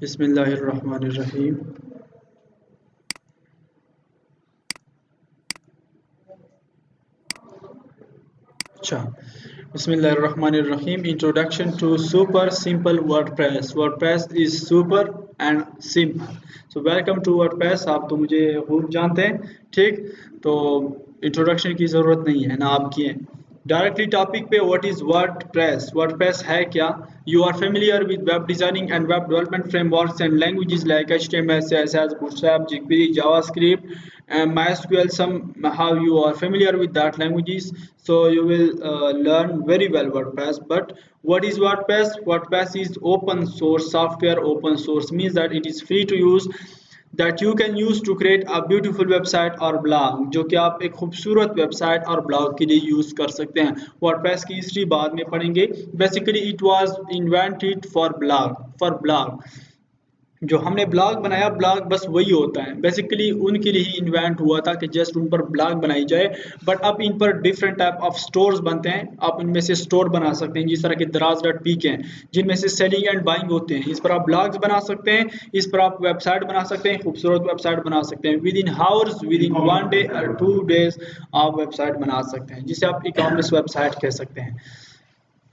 बिस्मिल्लाहिर्रहमानिर्रहीम। अच्छा, बिस्मिल्लाहिर्रहमानिर्रहीम। Introduction to super simple WordPress. WordPress is super and simple. So welcome to WordPress। आप तो मुझे खूब जानते हैं, ठीक। तो इंट्रोडक्शन की ज़रूरत नहीं है ना आपकी है। डायरेक्टली टॉपिक पे, व्हाट इज़ वर्डप्रेस। वर्डप्रेस है क्या? You are familiar with web designing and web development frameworks and languages like HTML, CSS, Bootstrap, jQuery, JavaScript, and MySQL. Somehow you are familiar with that languages, so you will learn very well WordPress. But what is WordPress? WordPress is open source software. Open source means that it is free to use, that you can use to create a beautiful website or blog, जो कि आप एक खूबसूरत website और blog के लिए use कर सकते हैं। वर्डप्रेस की हिस्ट्री बाद में पढ़ेंगे। Basically it was invented for blog. जो हमने ब्लॉग बनाया, ब्लॉग बस वही होता है, बेसिकली उनके लिए ही इन्वेंट हुआ था कि जस्ट उन पर ब्लॉग बनाई जाए। बट अब इन पर डिफरेंट टाइप ऑफ स्टोर्स बनते हैं। आप उनमें से स्टोर बना सकते हैं, जिस तरह के दराज.पी हैं, जिनमें से सेलिंग एंड बाइंग होते हैं। इस पर आप ब्लॉग्स बना सकते हैं, इस पर आप वेबसाइट बना सकते हैं, खूबसूरत वेबसाइट बना सकते हैं। With in hours, with in 1 day और 2 डेज आप वेबसाइट बना सकते हैं, जिसे आप ई-कॉमर्स वेबसाइट कह सकते हैं।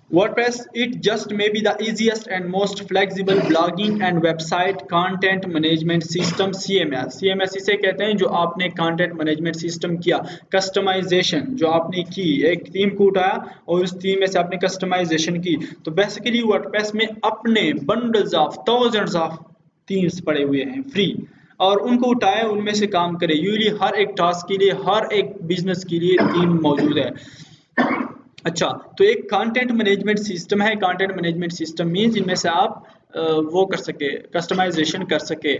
WordPress, it just may be the easiest and most flexible blogging and website content management system, CMS। CMS इसे कहते हैं जो आपने content management system किया, customization जो आपने की, एक थीम को उठाया और उस थीम में से आपने customization की। तो basically WordPress में अपने bundles of thousands of themes पड़े हुए हैं फ्री, और उनको उठाए, उनमें से काम करें। यूजली हर एक टास्क के लिए, हर एक बिजनेस के लिए थीम मौजूद है। अच्छा, तो एक कंटेंट मैनेजमेंट सिस्टम है। कंटेंट मैनेजमेंट सिस्टम मीन्स इनमें से आप वो कर सके, कस्टमाइजेशन कर सके।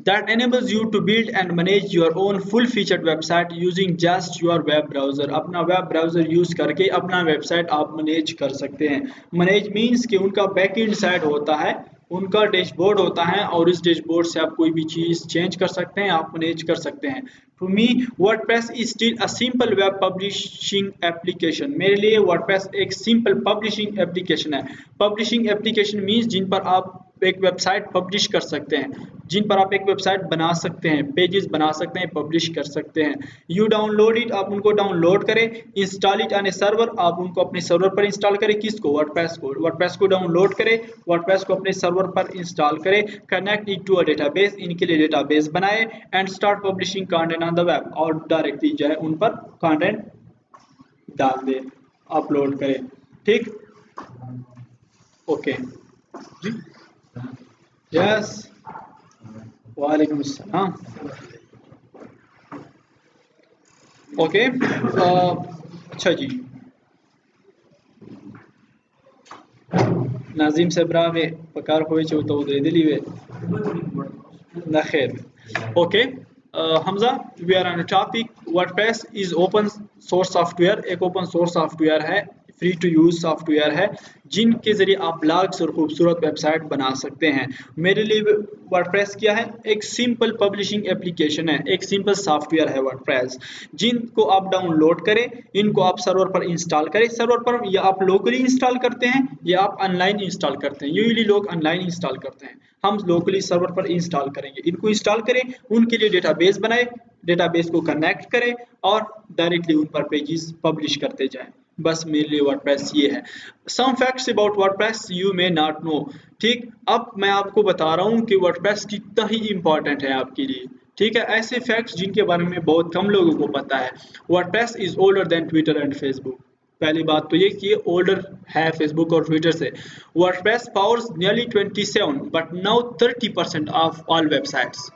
That enables you to build and manage your own full featured website using just your web browser। अपना वेब ब्राउज़र यूज़ करके अपना वेबसाइट आप मैनेज कर सकते हैं। मैनेज मीन्स कि उनका बैक एंड साइड होता है, उनका डैशबोर्ड होता है, और इस डैशबोर्ड से आप कोई भी चीज़ चेंज कर सकते हैं, आप मैनेज कर सकते हैं। To me WordPress is still a simple web publishing application. मेरे लिए वर्डप्रेस एक सिंपल पब्लिशिंग एप्लीकेशन है। पब्लिशिंग एप्लीकेशन मीन्स जिन पर आप एक वेबसाइट पब्लिश कर सकते हैं, जिन पर आप एक वेबसाइट बना सकते हैं, पेजेस बना सकते हैं, पब्लिश कर सकते हैं। यू डाउनलोड इट, आप उनको डाउनलोड करें। Install it on A server, आप उनको अपने सर्वर पर इंस्टॉल करें। किसको? वर्डप्रेस को। वर्डप्रेस को डाउनलोड करें, वर्डप्रेस को अपने सर्वर पर इंस्टॉल करें। Connect it to a database, इनके लिए डेटाबेस बनाए, and start publishing content on the web. और डायरेक्टली जो है उन पर कंटेंट डाल दे, अपलोड करें। ठीक, ओके जी, यस, वालेकुम अस्सलाम। ओके, अच्छा जी, नाजिम से ब्रावे पकार हुए चो तो दे दिली वे ना खैर। Okay, Hamza, we are on topic. WordPress is open source software. एक ओपन सोर्स सॉफ्टवेयर है, फ्री टू यूज सॉफ्टवेयर है, जिनके जरिए आप ब्लॉग्स और खूबसूरत वेबसाइट बना सकते हैं। मेरे लिए वर्डप्रेस क्या है? एक सिंपल पब्लिशिंग एप्लीकेशन है, एक सिंपल सॉफ्टवेयर है वर्डप्रेस, जिनको आप डाउनलोड करें, इनको आप सर्वर पर इंस्टॉल करें। सर्वर पर या आप लोकली इंस्टॉल करते हैं या आप ऑनलाइन इंस्टॉल करते हैं। यूजुअली लोग ऑनलाइन इंस्टॉल करते हैं, हम लोकली सर्वर पर इंस्टॉल करेंगे। इनको इंस्टॉल करें, उनके लिए डेटाबेस बनाए, डेटाबेस को कनेक्ट करें और डायरेक्टली उन पर पेजेस पब्लिश करते जाएं। बस मेरे लिए वर्डप्रेस ये है। Some facts about WordPress you may not know. ठीक, अब मैं आपको बता रहा हूँ कि वर्डप्रेस कितना ही इंपॉर्टेंट है आपके लिए। ठीक है, ऐसे फैक्ट्स जिनके बारे में बहुत कम लोगों को पता है। WordPress is older than Twitter and Facebook. पहली बात तो ये कि ये ओल्डर है फेसबुक और ट्विटर से। WordPress powers nearly 27 but now 30% of all websites.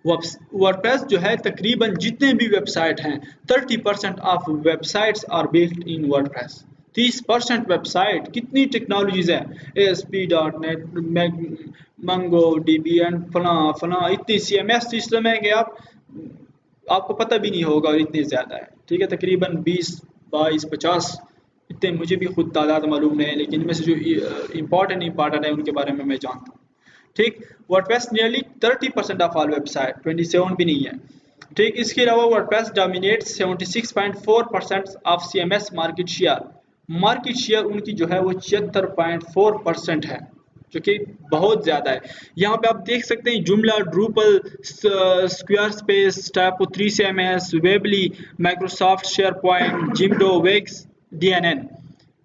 WordPress जो है, तकरीबन जितने भी वेबसाइट हैं, 30% of websites are built in WordPress. 30% website, कितनी टेक्नोलॉजीज है, ASP.NET, मंगो DB एंड फला फला, इतनी CMS सिस्टम है कि आपको पता भी नहीं होगा, और इतनी ज़्यादा है। ठीक है, तकरीबन 20, 22, 50, इतने मुझे भी खुद तादाद मालूम नहीं है, लेकिन इनमें से जो इम्पॉर्टेंट है उनके बारे में मैं जानता हूँ। ठीक, WordPress nearly 30% of all website, 27 भी नहीं है। ठीक, इसके अलावा WordPress dominates 76.4% of CMS market share. Market share उनकी जो है वो 76.4% है। जो कि बहुत ज़्यादा है। यहाँ पे आप देख सकते हैं Joomla, Drupal, Squarespace, TYPO 3 CMS, Weebly, Microsoft SharePoint, Jimdo, Wix, DNN,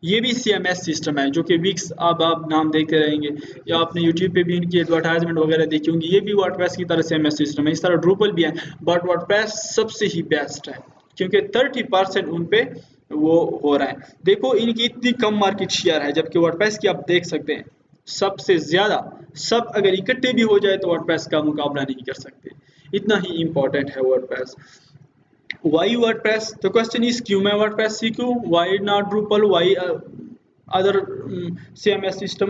ये भी CMS सिस्टम है जो कि विक्स, अब आप नाम देखते रहेंगे या आपने यूट्यूब पे भी इनकी एडवर्टाइजमेंट वगैरह देखी होंगी, ये भी वर्डप्रेस की तरह CMS सिस्टम है। इस तरह ड्रूपल भी है, बट वर्डप्रेस सबसे ही बेस्ट है क्योंकि 30% उन पे वो हो रहा है। देखो इनकी इतनी कम मार्केट शेयर है, जबकि वर्डप्रेस की आप देख सकते हैं सबसे ज्यादा। सब अगर इकट्ठे भी हो जाए तो वर्डप्रेस का मुकाबला नहीं कर सकते, इतना ही इम्पोर्टेंट है WordPress. Why WordPress? The question is क्यों मैं WordPress सीखूं? Why not Drupal? Why other CMS system?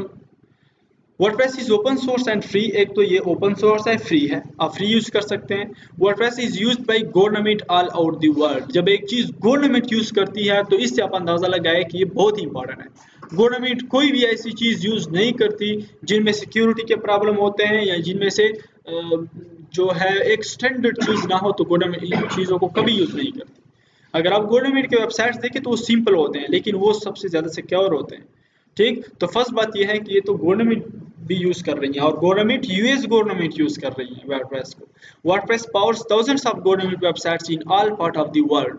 WordPress is open source and free। एक तो ये open source है, free है, आप free यूज कर सकते हैं। WordPress is used by government all out the world। जब एक चीज गवर्नमेंट यूज करती है तो इससे आप अंदाजा लगाए कि ये बहुत ही इंपॉर्टेंट है। गवर्नमेंट कोई भी ऐसी चीज यूज नहीं करती जिनमें सिक्योरिटी के प्रॉब्लम होते हैं या जिनमें से जो है एक स्टैंडर्ड चीज ना हो, तो गवर्नमेंट इन चीजों को कभी यूज नहीं करती। अगर आप गवर्नमेंट के वेबसाइट्स देखें तो वो सिंपल होते हैं लेकिन वो सबसे ज्यादा सिक्योर होते हैं। ठीक, तो फर्स्ट बात यह है कि ये तो गवर्नमेंट भी यूज कर रही है और गवर्नमेंट यूएस गवर्नमेंट यूज कर रही है वर्डप्रेस को। WordPress powers thousands of government websites in all part of the world।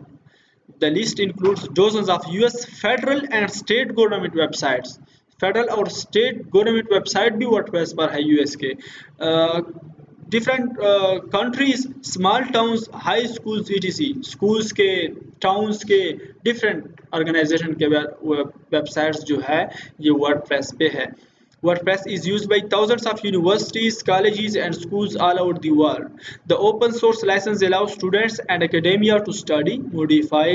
The list includes dozens of US federal and state government websites। Federal और स्टेट गवर्नमेंट वेबसाइट भी WordPress पर है US के। Different countries, small towns, high schools etc, schools के, towns के, different organisation के websites जो है ये वर्डप्रेस पे है। WordPress is used by thousands of universities, colleges and schools all over the world। The open source license allows students and academia to study, modify,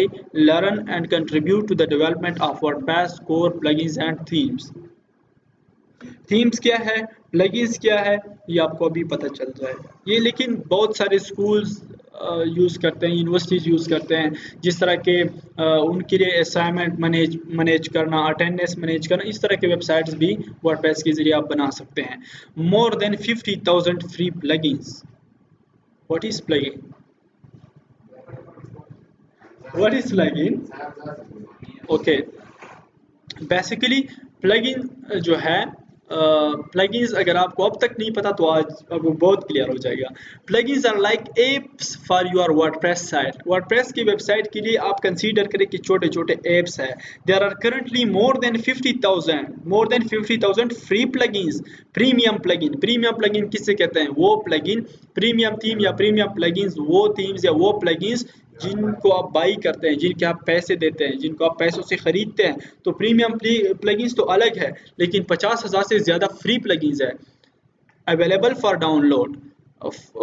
learn and contribute to the development of WordPress core plugins and themes। Themes क्या है, plugins क्या है, ये आपको अभी पता चल जाएगा। ये लेकिन बहुत सारे स्कूल्स यूज़ करते हैं, यूनिवर्सिटीज़ यूज़ करते हैं, जिस तरह के उनके लिए असाइनमेंट मैनेज करना, अटेंडेंस मैनेज करना, इस तरह के वेबसाइट्स भी वर्डप्रेस के ज़रिए आप बना सकते हैं। मोर than 50,000 free plugins. What is plugin? What is plugin? Okay, basically plugin जो है, प्लगइन्स अगर आपको अब तक नहीं पता तो आज आपको बहुत क्लियर हो जाएगा। Plugins are like apps for your WordPress site. WordPress की वेबसाइट के लिए आप कंसीडर करें कि छोटे छोटे एप्स है। There are currently more than 50,000 free plugins. Premium plugin किससे कहते हैं? वो प्लगइन, प्रीमियम थीम या प्रीमियम प्लगइन्स वो थीम्स या वो प्लगइन्स जिनको आप बाई करते हैं, जिनके आप पैसे देते हैं, जिनको आप पैसों से खरीदते हैं। तो प्रीमियम प्लगइन्स तो अलग है, लेकिन 50,000 से ज़्यादा फ्री प्लगइन्स है available for download.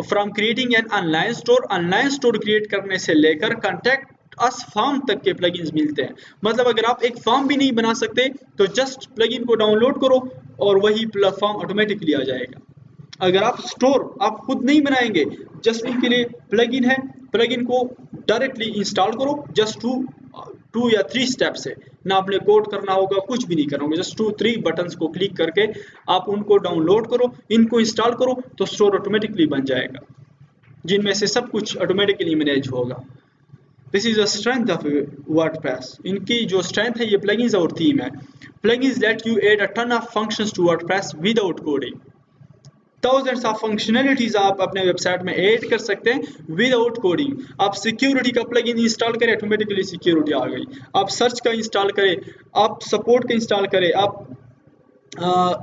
From creating an online store create करने से लेकर कॉन्टैक्ट अस फॉर्म तक के प्लगइन्स मिलते हैं। मतलब अगर आप एक फॉर्म भी नहीं बना सकते तो जस्ट प्लगइन को डाउनलोड करो और वही फॉर्म ऑटोमेटिकली आ जाएगा। अगर आप स्टोर आप खुद नहीं बनाएंगे, जस्ट उनके लिए प्लगइन है, प्लगइन को डायरेक्टली इंस्टॉल करो, जस्ट टू या 3 स्टेप से, ना आपने कोड करना होगा, कुछ भी नहीं करना होगा, जस्ट 2-3 बटन्स को क्लिक करके आप उनको डाउनलोड करो, इनको इंस्टॉल करो तो स्टोर ऑटोमेटिकली बन जाएगा, जिनमें से सब कुछ ऑटोमेटिकली मैनेज होगा। This is the strength of WordPress. इनकी जो स्ट्रेंथ है ये प्लगइन्स और थीम है। Plugins let you add a ton of functions to WordPress without coding. Thousands of functionalities आप अपने वेबसाइट में ऐड कर सकते हैं विदाउट कोडिंग। आप सिक्योरिटी का प्लगइन इंस्टॉल करें, ऑटोमेटिकली सिक्योरिटी आ गई। आप सर्च का इंस्टॉल करें, आप सपोर्ट का इंस्टॉल करें, आप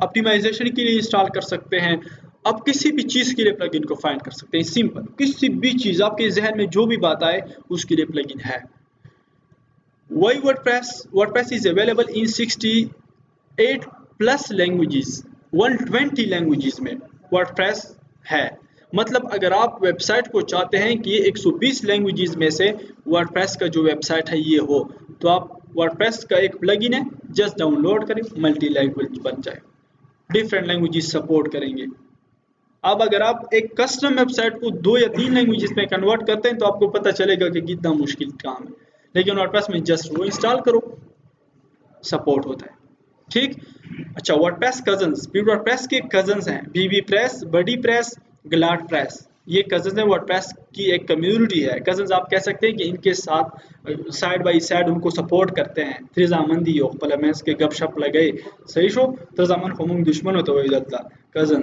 ऑप्टिमाइजेशन के लिए इंस्टॉल कर सकते हैं, आप किसी भी चीज़ के लिए प्लगइन को फाइंड कर सकते हैं। सिंपल, किसी भी चीज़ आपके जहन में जो भी बात आए उसके लिए प्लगइन है। Why WordPress? WordPress is available in 68 plus languages, 120 languages में वर्डप्रेस है। मतलब अगर आप वेबसाइट को चाहते हैं कि 120 लैंग्वेजेस में से वर्डप्रेस का जो वेबसाइट है ये हो, तो आप वर्डप्रेस का एक प्लगइन है, जस्ट डाउनलोड करें, मल्टी लैंग्वेज बन जाए, डिफरेंट लैंग्वेजेस सपोर्ट करेंगे। अब अगर आप एक कस्टम वेबसाइट को 2 या 3 लैंग्वेजेस में कन्वर्ट करते हैं तो आपको पता चलेगा कि कितना मुश्किल काम है, लेकिन वर्डप्रेस में जस्ट वो इंस्टॉल करो, सपोर्ट होता है। ठीक, अच्छा, वर्डप्रेस कजन्स, वर्डप्रेस के कजन्स हैं, बीबी प्रेस, बडी प्रेस, ग्लाड प्रेस। ये कजन्स है, वर्डप्रेस की एक कम्युनिटी है। कजन्स आप कह सकते हैं कि इनके साथ साइड बाई साइड उनको सपोर्ट करते हैं। त्रिजामंदी हो पलमेस के गपशप लगे सही शो त्रिजामन खमुंग दुश्मन होते हुए जाता कजन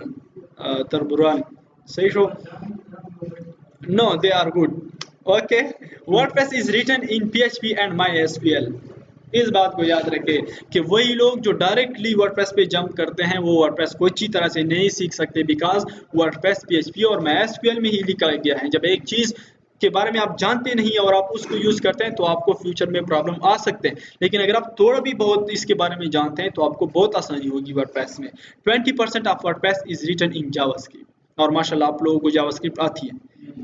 तरबुरान सही show no they are good okay. WordPress is written in PHP and MySQL। इस बात को याद रखें कि वही लोग जो डायरेक्टली वर्डप्रेस पे जंप करते हैं वो वर्डप्रेस को अच्छी तरह से नहीं सीख सकते, बिकॉज वर्डप्रेस PHP और MySQL में ही लिखा गया है। जब एक चीज़ के बारे में आप जानते नहीं और आप उसको यूज़ करते हैं तो आपको फ्यूचर में प्रॉब्लम आ सकते हैं, लेकिन अगर आप थोड़ा भी बहुत इसके बारे में जानते हैं तो आपको बहुत आसानी होगी वर्डप्रेस में। 20% of WordPress is written in JavaScript और माशाल्लाह आप लोगों को जावास्क्रिप्ट आती है,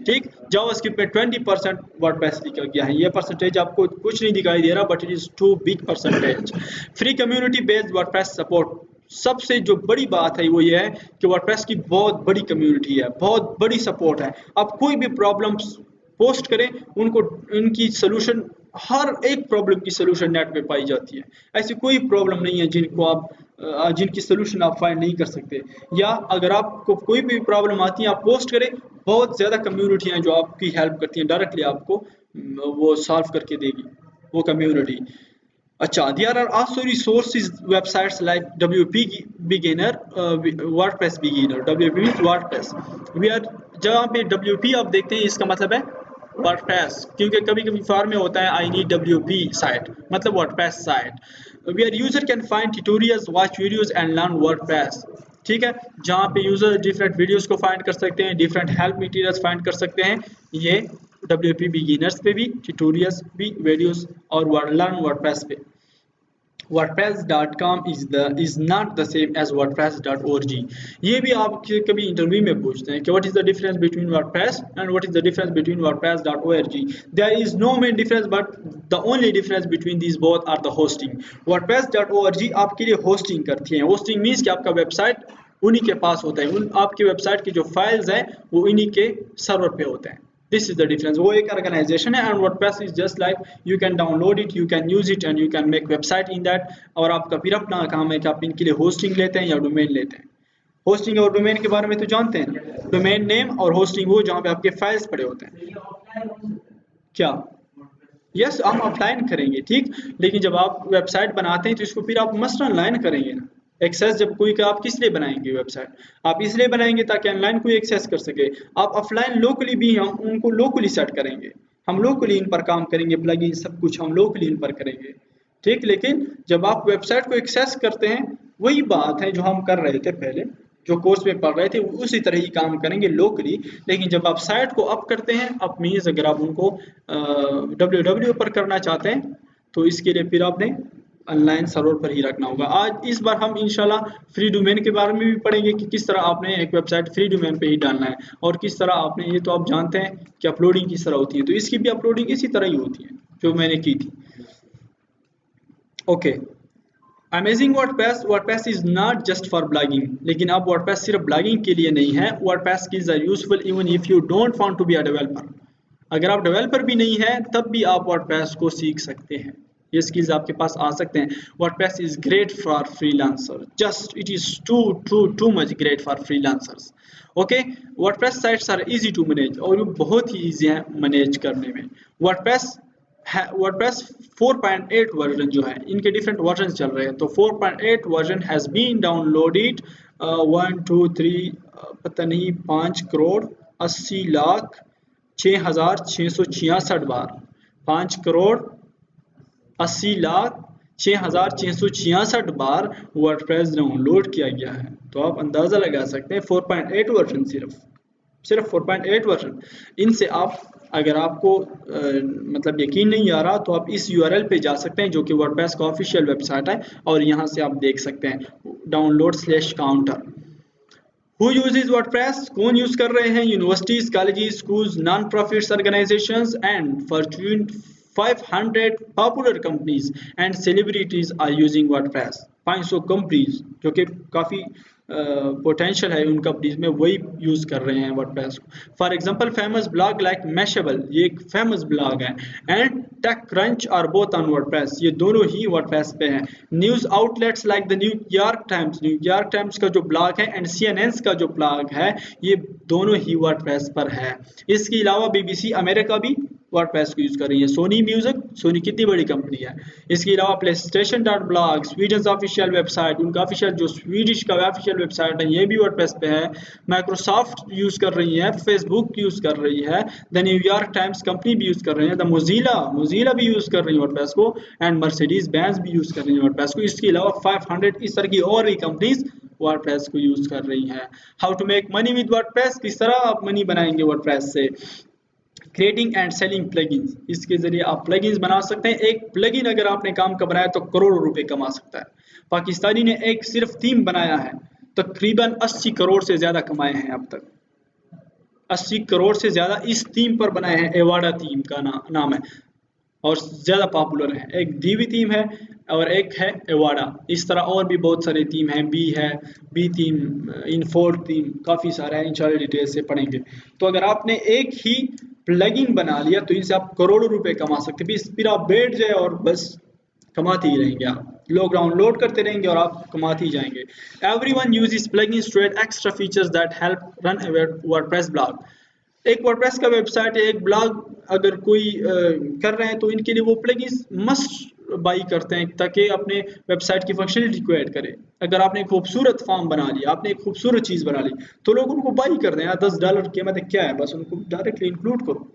ठीक। जावास्क्रिप्ट में 20% वर्डप्रेस लिखा गया है। ये परसेंटेज आपको कुछ नहीं दिखाई दे रहा, but it is too big percentage. Free community based WordPress support. सबसे जो बड़ी बात है वो ये है कि वर्डप्रेस की बहुत बड़ी कम्युनिटी है, बहुत बड़ी सपोर्ट है। आप कोई भी प्रॉब्लम्स पोस्ट करें उनको उनकी सोल्यूशन, हर एक प्रॉब्लम की सोल्यूशन नेट पे पाई जाती है। ऐसी कोई प्रॉब्लम नहीं है जिनको आप जिनकी सोल्यूशन आप फाइंड नहीं कर सकते, या अगर आपको कोई भी प्रॉब्लम आती है आप पोस्ट करें, बहुत ज़्यादा कम्युनिटी हैं जो आपकी हेल्प करती हैं, डायरेक्टली आपको वो सॉल्व करके देगी वो कम्युनिटी। अच्छा, there are also resources websites like WP beginner, WordPress beginner. WP means WordPress. We are जहाँ पे WP आप देखते हैं इसका मतलब है वर्डप्रेस, क्योंकि कभी कभी फॉर्म में होता है आई नीड WP साइट, मतलब WordPress site. Where user can find tutorials, watch videos and learn WordPress, ठीक है, जहाँ पे यूजर डिफरेंट वीडियोस को फाइंड कर सकते हैं, डिफरेंट हेल्प मटेरियल्स फाइंड कर सकते हैं। ये WP बिगिनर्स पे भी, ट्यूटोरियल्स भी, वीडियोस और लर्न वर्डप्रेस पे। WordPress.com is not the same as WordPress.org। ये भी आप कभी इंटरव्यू में पूछते हैं कि what is the difference between WordPress and what is the difference between WordPress.org। There is no main difference, but the only difference between these both are the hosting। WordPress.org आपके लिए होस्टिंग करती है। Hosting means कि आपका website उन्हीं के पास होता है, आपकी वेबसाइट की जो फाइल्स हैं वो इन्हीं के सर्वर पे होते हैं। This is the difference। वो एक organization है, and WordPress is just like you can download it, you can use it and you can make website in that। और आपका फिर अपना काम है कि आप इनके लिए होस्टिंग लेते हैं या डोमेन लेते हैं। होस्टिंग और डोमेन के बारे में तो जानते हैं ना, डोमेन नेम और होस्टिंग वो जहाँ पे आपके फाइल्स पड़े होते हैं। क्या? यस, हम ऑफलाइन करेंगे, ठीक, लेकिन जब आप वेबसाइट बनाते हैं तो इसको फिर आप मस्ट ऑनलाइन करेंगे ना। एक्सेस जब कोई का आप किस लिए बनाएंगे वेबसाइट, आप इसलिए बनाएंगे ताकि ऑनलाइन कोई एक्सेस कर सके। आप ऑफलाइन लोकली भी हम उनको लोकली सेट करेंगे, हम लोकली इन पर काम करेंगे, प्लगइन सब कुछ हम लोकली इन पर करेंगे, ठीक। लेकिन जब आप वेबसाइट को एक्सेस करते हैं वही बात है जो हम कर रहे थे पहले, जो कोर्स में पढ़ रहे थे उसी तरह ही काम करेंगे लोकली। लेकिन जब आप साइट को अप करते हैं, अप मीन्स अगर आप उनको www पर करना चाहते हैं तो इसके लिए फिर आपने ऑनलाइन सर्वर पर ही रखना होगा। आज इस बार हम इंशाल्लाह फ्री डोमेन के बारे में भी पढ़ेंगे कि किस तरह आपने एक वेबसाइट फ्री डोमेन पे ही डालना है और किस तरह आपने, ये तो आप जानते हैं कि अपलोडिंग किस तरह होती है, तो इसकी भी अपलोडिंग इसी तरह ही होती है जो मैंने की थी। Okay, amazing WordPress. WordPress is not just for blogging. लेकिन अब वर्डप्रेस सिर्फ ब्लॉगिंग के लिए नहीं है। WordPress skills are useful even if you don't want to be a developer. अगर आप डेवलपर भी नहीं है तब भी आप वर्डप्रेस को सीख सकते हैं, ये स्किल्स आपके पास आ सकते हैं। WordPress is great for freelancer, just it is too much great for freelancers. Okay, WordPress sites are easy to manage, और ये बहुत ही इजी है मैनेज करने में। वर्डप्रेस 4.8 वर्जन जो है, इनके डिफरेंट वर्जन चल रहे हैं, तो 4.8 वर्जन हैज बीन डाउनलोडेड 1 2 3 पता नहीं 5 करोड़ 80 लाख 6,666 बार, 5 करोड़ 80 लाख 6,666 बार वर्डप्रेस डाउनलोड किया गया है। तो आप अंदाज़ा लगा सकते हैं 4.8 वर्जन, सिर्फ 4.8 वर्जन। इनसे आप, अगर आपको मतलब यकीन नहीं आ रहा तो आप इस URL पे जा सकते हैं जो कि वर्डप्रेस का ऑफिशियल वेबसाइट है, और यहाँ से आप देख सकते हैं download/counter। हु यूजेस वर्डप्रेस, कौन यूज कर रहे हैं? Universities, colleges, schools, non profits organisations and fortune 500 popular companies and celebrities are using WordPress. 500 companies जो कि काफ़ी पोटेंशियल है उन कंपनीज में, वही यूज कर रहे हैं वर्डप्रेस को। For example famous blog like Mashable, ये एक फेमस ब्लॉग है, and TechCrunch are both on WordPress, ये दोनों ही वर्डप्रेस पे हैं। News outlets like the New York Times का जो ब्लॉग है एंड CNN का जो ब्लॉग है, ये दोनों ही वर्डप्रेस पर है। इसके अलावा BBC अमेरिका भी वर्डप्रेस को यूज कर रही है। सोनी म्यूजिक, सोनी कितनी बड़ी कंपनी है। इसके अलावा PlayStation.blog, स्वीडन ऑफिशियल वेबसाइट, उनका ऑफिशियल जो स्वीडिश का ऑफिशियल वेबसाइट है, ये भी वर्डप्रेस पे है। माइक्रोसॉफ्ट यूज कर रही है, फेसबुक यूज कर रही है, द न्यूयॉर्क टाइम्स कंपनी भी यूज कर रही है, द मोजिला भी यूज कर रही है वर्डप्रेस को, एंड मर्सिडीज बेंज भी यूज कर रही है वर्डप्रेस को। इसके अलावा 500 इस तरह की और भी कंपनीज वर्डप्रेस को यूज कर रही हैं। How to make money with WordPress, किस तरह आप मनी बनाएंगे वर्डप्रेस से। क्रिएटिंग एंड सेलिंग प्लगइन्स, इसके जरिए आप प्लगइन्स बना सकते हैं। एक प्लगइन अगर आपने काम का बनाया तो करोड़ों रुपए कमा सकता है। पाकिस्तानी ने एक सिर्फ थीम बनाया है, तकरीबन 80 करोड़ से ज्यादा कमाए हैं अब तक। 80 करोड़ से ज्यादा इस थीम पर बनाए हैं। एवाडा थीम का नाम है और ज्यादा पॉपुलर है। एक दीवी थीम है और एक है एवाडा। इस तरह और भी बहुत सारे थीम हैं, बी थीम, इनफोर्ड थीम, काफ़ी सारे हैं, इंशाल्लाह डिटेल से पढ़ेंगे। तो अगर आपने एक ही प्लगइन बना लिया तो इनसे आप करोड़ों रुपए कमा सकते हैं। फिर आप बैठ जाए और बस कमाते ही रहेंगे, आप लोग डाउनलोड करते रहेंगे और आप कमाते ही जाएंगे। Everyone uses plugins to add extra features that help run a WordPress blog. एक वर्डप्रेस का वेबसाइट है, एक ब्लॉग अगर कोई कर रहे हैं तो इनके लिए वो प्लगइन्स मस्ट बाई करते हैं ताकि अपने वेबसाइट की फंक्शनलिटी को ऐड करें। अगर आपने एक खूबसूरत फॉर्म बना लिया, आपने एक खूबसूरत चीज़ बना ली, तो लोग उनको बाई कर दें। $10 कीमत क्या है, बस उनको डायरेक्टली इंक्लूड करो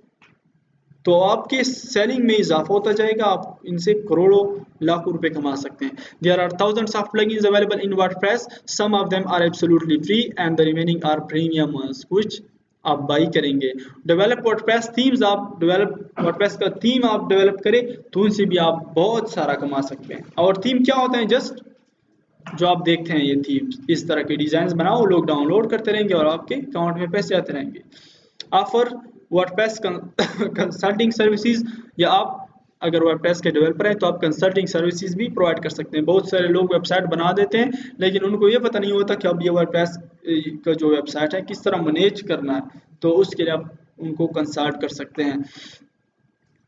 तो आपके सेलिंग में इजाफा होता जाएगा। आप इनसे करोड़ों लाखों रुपए कमा सकते हैं। There are thousands of plugins available in WordPress, some of them are absolutely free and the remaining are premium ones, which आप बाई करेंगे। डेवलप वर्डप्रेस थीम्स, आप वर्डप्रेस का थीम आप डेवलप करें तो उनसे भी आप बहुत सारा कमा सकते हैं। और थीम क्या होता है, जस्ट जो आप देखते हैं ये थीम्स, इस तरह के डिजाइन बनाओ, लोग डाउनलोड करते रहेंगे और आपके अकाउंट में पैसे आते रहेंगे। ऑफर वर्डप्रेस कंसल्टिंग सर्विसेज, या आप अगर वर्डप्रेस के डेवलपर हैं तो आप कंसल्टिंग सर्विसेज भी प्रोवाइड कर सकते हैं। बहुत सारे लोग वेबसाइट बना देते हैं लेकिन उनको ये पता नहीं होता कि अब ये वर्डप्रेस का जो वेबसाइट है किस तरह मैनेज करना है, तो उसके लिए आप उनको कंसल्ट कर सकते हैं।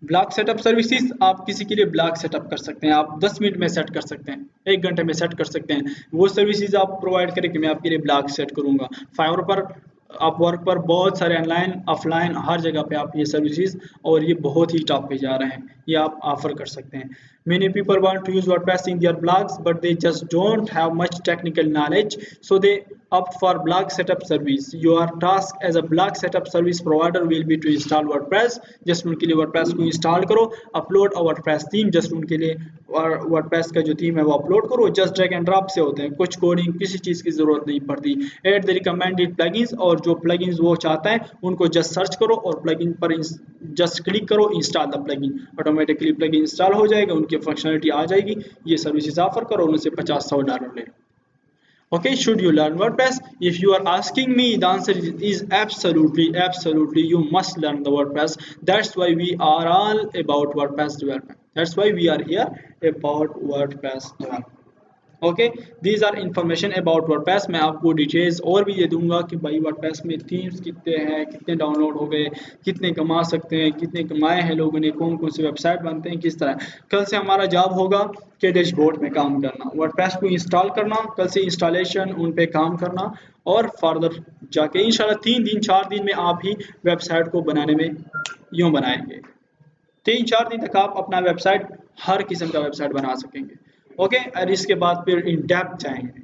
ब्लॉग सेटअप सर्विसेज, आप किसी के लिए ब्लॉग सेटअप कर सकते हैं, आप 10 मिनट में सेट कर सकते हैं, 1 घंटे में सेट कर सकते हैं। वो सर्विसेज आप प्रोवाइड करें कि मैं आपके लिए ब्लॉग सेट करूंगा। फाइवर पर, अपवर्क पर, बहुत सारे ऑनलाइन ऑफलाइन हर जगह पे आप ये सर्विसेज, और ये बहुत ही टॉप पे जा रहे हैं, ये आप ऑफर कर सकते हैं। Many people want to use WordPress in their blogs, but they just don't have much technical knowledge, so they opt for blog setup service. Your task as a blog setup service provider will be to install WordPress. Just उनके लिए WordPress को install करो, upload a WordPress theme, just उनके लिए WordPress का जो theme है वो अपलोड करो। जस्ट ड्रैग एंड ड्रॉप से होते हैं, कुछ कोडिंग किसी चीज़ की ज़रूरत नहीं पड़ती। एड द रिकमेंडेड प्लगइन्स, और जो प्लगइन्स वो चाहता है उनको जस्ट सर्च करो और प्लगइन पर जस्ट क्लिक करो, install the plugin, automatically plugin install हो जाएगा, उनकी फंक्शनलिटी आ जाएगी। ये सर्विसेज ऑफर करो, उनसे $50-100 ले लो। Okay, should you learn WordPress? If you are asking me, the answer is absolutely you must learn the WordPress. That's why we are all about WordPress development. That's why we are here about WordPress development. Okay, these are information about WordPress. मैं आपको details और भी ये दूंगा कि भाई WordPress में themes कितने हैं, कितने डाउनलोड हो गए, कितने कमा सकते हैं, कितने कमाए हैं लोगों ने, कौन कौन से वेबसाइट बनते हैं, किस तरह। कल से हमारा जॉब होगा कि डैशबोर्ड में काम करना, वर्डप्रेस को इंस्टॉल करना, कल से इंस्टॉलेशन उन पे काम करना, और फर्दर जाके इंशाल्लाह 3-4 दिन में आप ही वेबसाइट को बनाने में यूँ बनाएंगे। 3-4 दिन तक आप अपना वेबसाइट, हर किस्म का वेबसाइट बना सकेंगे। ओके, और इसके बाद फिर इन डेप्थ जाएंगे।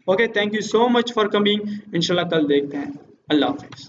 Okay, thank you so much for coming. इंशाल्लाह कल देखते हैं। अल्लाह हाफिज़।